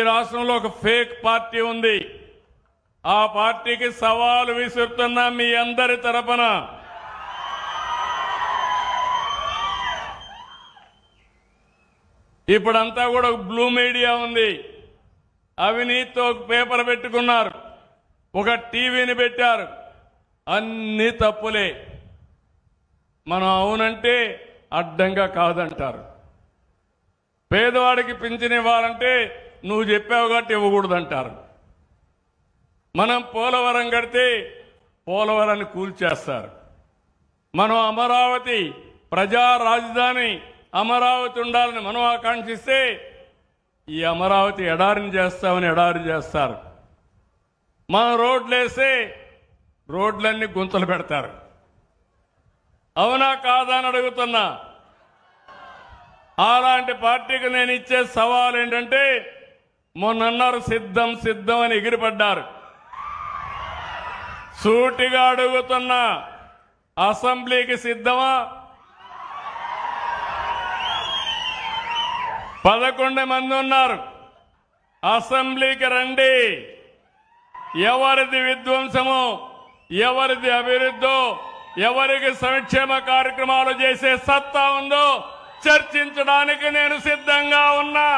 రాష్ట్రంలో ఒక fake party ఉంది. ఆ పార్టీకి సవాలు విసురుతున్నా మీ అందరి తరపున ఇప్పుడంతా కూడా బ్లూ మీడియా ఉంది. అవినీతితో ఒక పేపర్ పెట్టుకున్నారు, ఒక టీవీని పెట్టారు. అన్ని తప్పులే. మనం అవునంటే అడ్డంగా కాదంటారు. పేదవాడికి పింఛన్ ఇవ్వాలంటే నువ్వు చెప్పావు కాబట్టి ఇవ్వకూడదంటారు. మనం పోలవరం కడితే పోలవరాన్ని కూల్చేస్తారు. మనం అమరావతి ప్రజా రాజధాని అమరావతి ఉండాలని మనం ఆకాంక్షిస్తే ఈ అమరావతి ఎడారిని చేస్తామని ఎడారి చేస్తారు. మనం రోడ్లు వేస్తే రోడ్లన్నీ గుంతలు పెడతారు. అవునా కాదా అని అడుగుతున్నా. అలాంటి పార్టీకి నేను ఇచ్చే సవాల్ ఏంటంటే, మొన్నన్నారు సిద్ధం సిద్ధం అని ఎగిరిపడ్డారు. సూటిగా అడుగుతున్నా, అసెంబ్లీకి సిద్ధమా? 11 మంది ఉన్నారు. అసెంబ్లీకి రండి. ఎవరిది విధ్వంసమో, ఎవరిది అభివృద్ధో, ఎవరికి సంక్షేమ కార్యక్రమాలు చేసే సత్తా ఉందో చర్చించడానికి నేను సిద్ధంగా ఉన్నా.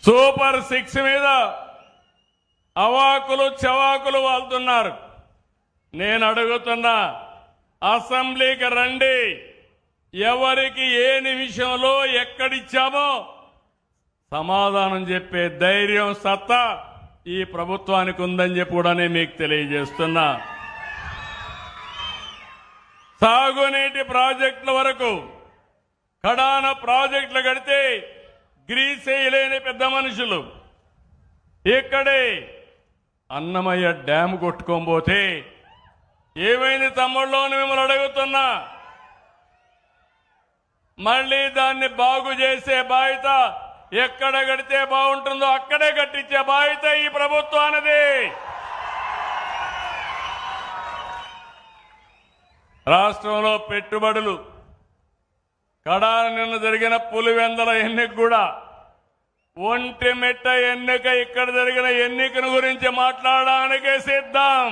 సూపర్ 6 మీద అవాకులు చవాకులు వాళ్తున్నారు. నేను అడుగుతున్నా, అసెంబ్లీకి రండి. ఎవరికి ఏ నిమిషంలో ఎక్కడిచ్చామో సమాధానం చెప్పే ధైర్యం సత్తా ఈ ప్రభుత్వానికి ఉందని చెప్పి కూడా నేను మీకు తెలియజేస్తున్నా. సాగునీటి ప్రాజెక్టుల వరకు కడాన ప్రాజెక్టులు కడితే గ్రీస్ వేయలేని పెద్ద మనుషులు ఇక్కడే అన్నమయ్య డ్యామ్ కొట్టుకోబోతే ఏమైంది తమ్ముళ్ళు అని మిమ్మల్ని అడుగుతున్నా. మళ్ళీ దాన్ని బాగు చేసే బాధ్యత ఎక్కడ కడితే బాగుంటుందో అక్కడే కట్టించే బాధ్యత ఈ ప్రభుత్వానిది. రాష్ట్రంలో పెట్టుబడులు కడాన నిన్న జరిగిన పులివెందల ఎన్నిక కూడా ఒంటిమిట్ట ఎన్నిక ఇక్కడ జరిగిన ఎన్నికను గురించి మాట్లాడడానికే సిద్ధం.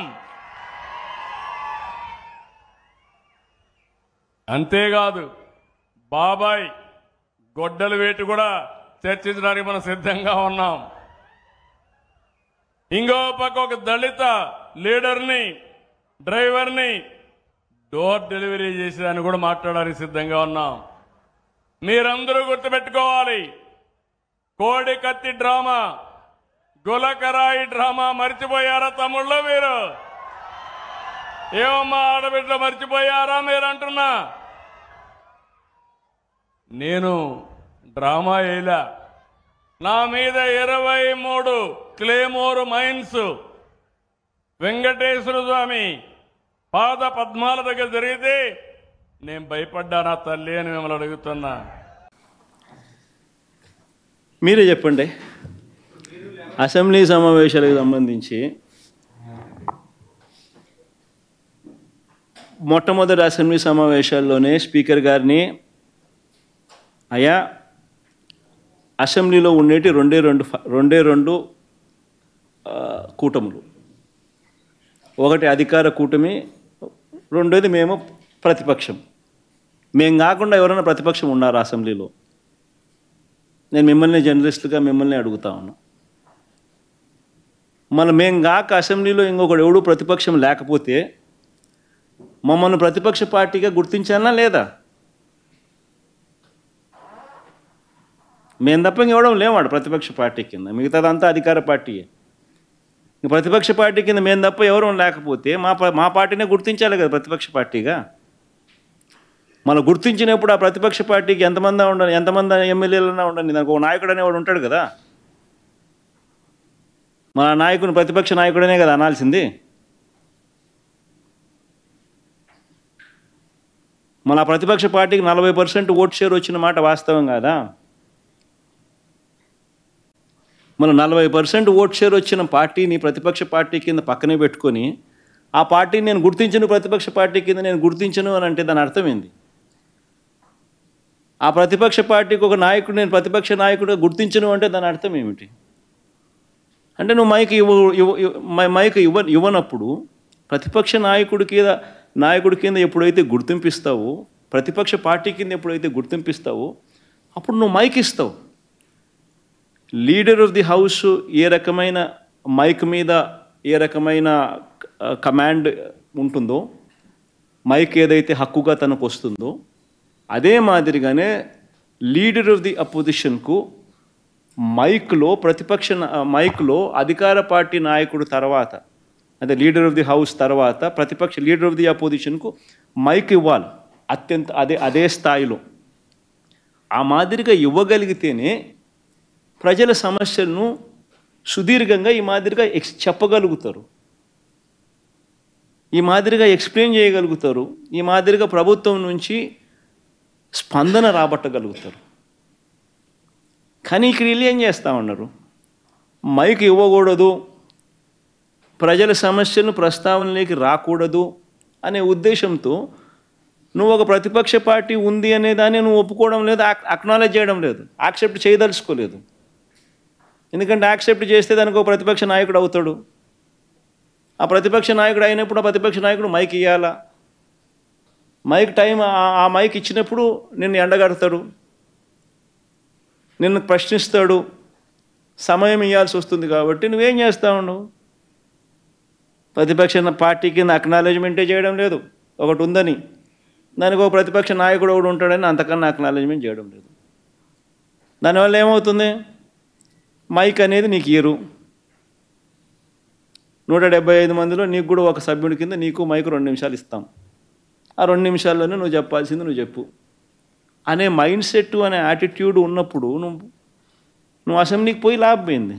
అంతేకాదు బాబాయ్ గొడ్డలు వేటు కూడా చర్చించడానికి మనం సిద్ధంగా ఉన్నాం. ఇంకో పక్క ఒక దళిత లీడర్ని డ్రైవర్ని డోర్ డెలివరీ చేసేదాన్ని కూడా మాట్లాడడానికి సిద్ధంగా ఉన్నాం. మీరందరూ గుర్తుపెట్టుకోవాలి, కోడి కత్తి డ్రామా, గులకరాయి డ్రామా మర్చిపోయారా తమ్ముళ్ళు? మీరు ఏమమ్మా ఆడబిడ్డలు మర్చిపోయారా మీరు అంటున్నా? నేను డ్రామా వేయలా. నా మీద 23 క్లేమోర్ మైన్స్ వెంకటేశ్వర స్వామి పాద పద్మాల దగ్గర జరిగితే నేను భయపడ్డానా తల్లి అని మిమ్మల్ని అడుగుతున్నా. మీరే చెప్పండి. అసెంబ్లీ సమావేశాలకు సంబంధించి మొట్టమొదటి అసెంబ్లీ సమావేశాల్లోనే స్పీకర్ గారిని, అయ్యా అసెంబ్లీలో ఉండేటి రెండే రెండు కూటములు, ఒకటి అధికార కూటమి, రెండోది మేము ప్రతిపక్షం. మేము కాకుండా ఎవరైనా ప్రతిపక్షం ఉన్నారు అసెంబ్లీలో? నేను మిమ్మల్ని జర్నలిస్టుగా మిమ్మల్ని అడుగుతా ఉన్నా. మళ్ళీ మేము కాక అసెంబ్లీలో ఇంకొకటి ఎవడు ప్రతిపక్షం లేకపోతే మమ్మల్ని ప్రతిపక్ష పార్టీగా గుర్తించానా లేదా? మేము తప్ప ఇంకెవడం లేవాడు ప్రతిపక్ష పార్టీ కింద, మిగతాదంతా అధికార పార్టీయే. ప్రతిపక్ష పార్టీ కింద మేము తప్ప ఎవరు లేకపోతే మా పార్టీనే గుర్తించాలి కదా ప్రతిపక్ష పార్టీగా. మనం గుర్తించినప్పుడు ఆ ప్రతిపక్ష పార్టీకి ఎంతమంది ఎమ్మెల్యేలన్నా ఉండండి, దానికి ఒక నాయకుడు అనేవాడు ఉంటాడు కదా. మన నాయకుని ప్రతిపక్ష నాయకుడనే కదా అనాల్సింది. మన ప్రతిపక్ష పార్టీకి 40% ఓట్ షేర్ వచ్చిన మాట వాస్తవం కాదా? మన 40% ఓట్ షేర్ వచ్చిన పార్టీని ప్రతిపక్ష పార్టీ కింద పక్కనే పెట్టుకొని ఆ పార్టీని నేను గుర్తించను, ప్రతిపక్ష పార్టీ కింద నేను గుర్తించను అని అంటే దాని అర్థం ఏంది? ఆ ప్రతిపక్ష పార్టీకి ఒక నాయకుడు నేను ప్రతిపక్ష నాయకుడిగా గుర్తించను అంటే దాని అర్థం ఏమిటి? అంటే నువ్వు మైక్ ఇవ్వనప్పుడు ప్రతిపక్ష నాయకుడి కింద ఎప్పుడైతే గుర్తింపిస్తావో, ప్రతిపక్ష పార్టీ కింద ఎప్పుడైతే గుర్తింపిస్తావో అప్పుడు నువ్వు మైక్ ఇస్తావు. లీడర్ ఆఫ్ ది హౌస్ ఏ రకమైన మైక్ మీద ఏ రకమైన కమాండ్ ఉంటుందో, మైక్ ఏదైతే హక్కుగా తనకు వస్తుందో, అదే మాదిరిగానే లీడర్ ఆఫ్ ది అపోజిషన్కు మైక్లో అధికార పార్టీ నాయకుడు తర్వాత, అదే లీడర్ ఆఫ్ ది హౌస్ తర్వాత లీడర్ ఆఫ్ ది అపోజిషన్కు మైక్ ఇవ్వాలి అదే స్థాయిలో. ఆ మాదిరిగా ఇవ్వగలిగితేనే ప్రజల సమస్యలను సుదీర్ఘంగా ఈ మాదిరిగా చెప్పగలుగుతారు, ఈ మాదిరిగా ఎక్స్ప్లెయిన్ చేయగలుగుతారు, ఈ మాదిరిగా ప్రభుత్వం నుంచి స్పందన రాబట్టగలుగుతారు. కానీ ఇక్కడ వీళ్ళు ఏం చేస్తూ ఉన్నారు? మైక్ ఇవ్వకూడదు, ప్రజల సమస్యలను ప్రస్తావనలోకి రాకూడదు అనే ఉద్దేశంతో నువ్వు ఒక ప్రతిపక్ష పార్టీ ఉంది అనే దాన్ని నువ్వు ఒప్పుకోవడం లేదు, అక్నాలెడ్జ్ చేయడం లేదు, యాక్సెప్ట్ చేయదలుచుకోలేదు. ఎందుకంటే యాక్సెప్ట్ చేస్తే దానికి ఒక ప్రతిపక్ష నాయకుడు అవుతాడు. ఆ ప్రతిపక్ష నాయకుడు అయినప్పుడు ఆ ప్రతిపక్ష నాయకుడు మైక్ ఇవ్వాలా, మైక్ టైం ఆ మైక్ ఇచ్చినప్పుడు నిన్ను ఎండగడతాడు, నిన్ను ప్రశ్నిస్తాడు, సమయం ఇవ్వాల్సి వస్తుంది. కాబట్టి నువ్వేం చేస్తా ఉండవు? ప్రతిపక్ష పార్టీ కింద అక్నాలెడ్జ్మెంటే చేయడం లేదు, ఒకటి ఉందని, దానికి ఒక ప్రతిపక్ష నాయకుడు ఒకడు ఉంటాడని అంతకన్నా అక్నాలెడ్జ్మెంట్ చేయడం లేదు. దానివల్ల ఏమవుతుంది? మైక్ అనేది నీకు ఇయ్యరు. 175 మందిలో నీకు కూడా ఒక సభ్యుడి కింద నీకు మైక్ 2 నిమిషాలు ఇస్తాం, ఆ 2 నిమిషాల్లోనే నువ్వు చెప్పాల్సింది నువ్వు చెప్పు అనే మైండ్ సెట్ అనే యాటిట్యూడ్ ఉన్నప్పుడు నువ్వు అసెంబ్లీకి పోయి లాభమైంది.